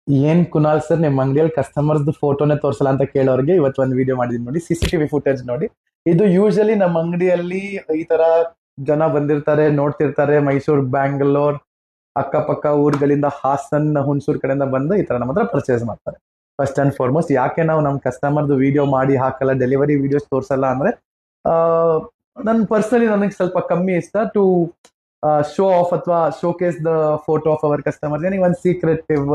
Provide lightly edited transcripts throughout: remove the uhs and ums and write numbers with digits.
ಏನ್ ಕುನಾಲ್ ಸರ್ ನಿಮ್ ಅಂಗಡಿಯಲ್ಲಿ ಕಸ್ಟಮರ್ಸ್ ಫೋಟೋನೇ ತೋರ್ಸಲ್ಲ ಅಂತ ಕೇಳೋರ್ಗೆ ಇವತ್ತು ಒಂದು ವಿಡಿಯೋ ಮಾಡಿದೀನಿ ನೋಡಿ. CCTV ಫುಟೇಜ್ ನೋಡಿ. ಇದು ಯೂಶಲಿ ನಮ್ಮ ಅಂಗಡಿಯಲ್ಲಿ ಈ ತರ ಜನ ಬಂದಿರ್ತಾರೆ, ನೋಡ್ತಿರ್ತಾರೆ. ಮೈಸೂರು, ಬ್ಯಾಂಗ್ಳೂರ್, ಅಕ್ಕಪಕ್ಕ ಊರುಗಳಿಂದ, ಹಾಸನ್, ಹುಣಸೂರ್ ಕಡೆಯಿಂದ ಬಂದು ಈ ತರ ನಮ್ಮ ಹತ್ರ ಪರ್ಚೇಸ್ ಮಾಡ್ತಾರೆ. ಫಸ್ಟ್ ಅಂಡ್ ಫಾರ್ಮೋಸ್ಟ್ ಯಾಕೆ ನಾವು ನಮ್ಮ ಕಸ್ಟಮರ್ದು ವಿಡಿಯೋ ಮಾಡಿ ಹಾಕಲ್ಲ, ಡೆಲಿವರಿ ವಿಡಿಯೋಸ್ ತೋರ್ಸಲ್ಲ ಅಂದ್ರೆ, ನನ್ ಪರ್ಸನಲಿ ನನಗೆ ಸ್ವಲ್ಪ ಕಮ್ಮಿ ಇಷ್ಟ ಟು ಶೋ ಆಫ್ ಅಥವಾ showcase the photo of our customers. ಏನಿಗೆ ಒಂದು ಸೀಕ್ರೆಟಿವ್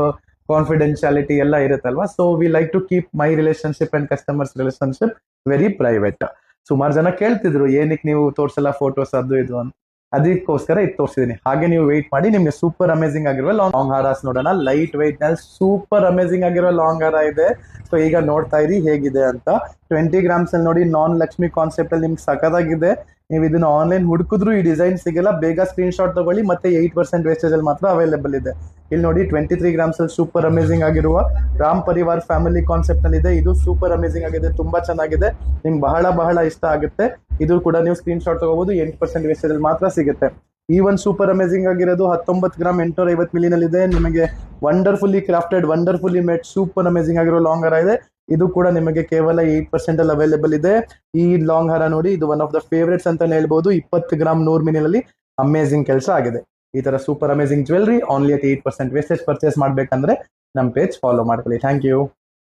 ಕಾನ್ಫಿಡೆನ್ಶಿಯಾಲಿಟಿ ಎಲ್ಲ ಇರುತ್ತಲ್ವಾ. So we like to keep my relationship and customers relationship very private. ಸುಮಾರು ಜನ ಕೇಳ್ತಿದ್ರು ಏನಕ್ಕೆ ನೀವು ತೋರ್ಸಲ್ಲ ಫೋಟೋಸ್ ಅದು ಇದು ಅಂತ. ಅದಕ್ಕೋಸ್ಕರ ಇದು ತೋರಿಸಿದೀನಿ. ಹಾಗೆ ನೀವು ವೆಯ್ಟ್ ಮಾಡಿ, ನಿಮ್ಗೆ ಸೂಪರ್ ಅಮೇಸಿಂಗ್ ಆಗಿರುವ ಲಾಂಗ್ ಹಾರಾಸ್ ನೋಡೋಣ. ಲೈಟ್ ವೆಯ್ಟ್ ನಲ್ಲಿ ಸೂಪರ್ ಅಮೇಸಿಂಗ್ ಆಗಿರೋ ಲಾಂಗ್ ಹಾರ ಇದೆ. ಸೊ ಈಗ ನೋಡ್ತಾ ಇರಿ ಹೇಗಿದೆ ಅಂತ. 20 ಗ್ರಾಮ್ಸ್ ಅಲ್ಲಿ ನೋಡಿ, ನಾನ್ ಲಕ್ಷ್ಮಿ ಕಾನ್ಸೆಪ್ಟ್ ಅಲ್ಲಿ ನಿಮ್ಗೆ ಸಖತ್ತಾಗಿದೆ. ನೀವು ಇದನ್ನ ಆನ್ಲೈನ್ ಹುಡುಕಿದ್ರು ಈ ಡಿಸೈನ್ ಸಿಗಲ್ಲ. ಬೇಗ ಸ್ಕ್ರೀನ್ ಶಾಟ್ ತಗೊಳ್ಳಿ. ಮತ್ತೆ 8% ವೇಸ್ಟೇಜ್ ಅಲ್ಲಿ ಮಾತ್ರ ಅವೈಲೇಬಲ್ ಇದೆ. ಇಲ್ಲಿ ನೋಡಿ 23 ಗ್ರಾಮ್ಸ್ ಅಲ್ಲಿ ಸೂಪರ್ ಅಮೇಸಿಂಗ್ ಆಗಿರುವ ರಾಮ್ ಪರಿವಾರ್ ಫ್ಯಾಮಿಲಿ ಕಾನ್ಸೆಪ್ಟ್ ನಲ್ಲಿ ಇದೆ. ಇದು ಸೂಪರ್ ಅಮೇಸಿಂಗ್ ಆಗಿದೆ, ತುಂಬಾ ಚೆನ್ನಾಗಿದೆ. ನಿಮ್ಗೆ ಬಹಳ ಬಹಳ ಇಷ್ಟ ಆಗುತ್ತೆ. ಇದು ಕೂಡ ನೀವು ಸ್ಕ್ರೀನ್ ಶಾಟ್ ತಗೋಬಹುದು. 8% ವೇಸ್ಟೇಜ್ ಅಲ್ಲಿ ಮಾತ್ರ ಸಿಗುತ್ತೆ. ಈ ಒಂದು ಸೂಪರ್ ಅಮೇಸಿಂಗ್ ಆಗಿರೋದು 19 ಗ್ರಾಮ್ 850 ಮಿಲಿನಲ್ಲಿ ಇದೆ. ನಿಮಗೆ ವಂಡರ್ಫುಲ್ಲಿ ಕ್ರಾಫ್ಟೆಡ್, ವಂಡರ್ಫುಲ್ಲಿ ಮೇಡ್, ಸೂಪರ್ ಅಮೇಸಿಂಗ್ ಆಗಿರೋ ಲಾಂಗ್ ಹಾರ ಇದೆ. ಇದು ಕೂಡ ನಿಮಗೆ ಕೇವಲ 8% ಅಲ್ಲಿ ಅವೈಲೇಬಲ್ ಇದೆ. ಈ ಲಾಂಗ್ ಹಾರ ನೋಡಿ, ಇದು ಒನ್ ಆಫ್ ದ ಫೇವರೇಟ್ಸ್ ಅಂತ ಹೇಳ್ಬಹುದು. 20 ಗ್ರಾಮ್ 100 ಮಿಲಿಯಲ್ಲಿ ಅಮೇಸಿಂಗ್ ಕೆಲಸ ಆಗಿದೆ. ಈ ತರ super amazing jewellery only at 8% wastage purchase ಮಾಡ್ಬೇಕಂದ್ರೆ ನಮ್ಮ ಪೇಜ್ ಫಾಲೋ ಮಾಡ್ಕೊಳ್ಳಿ. Thank you.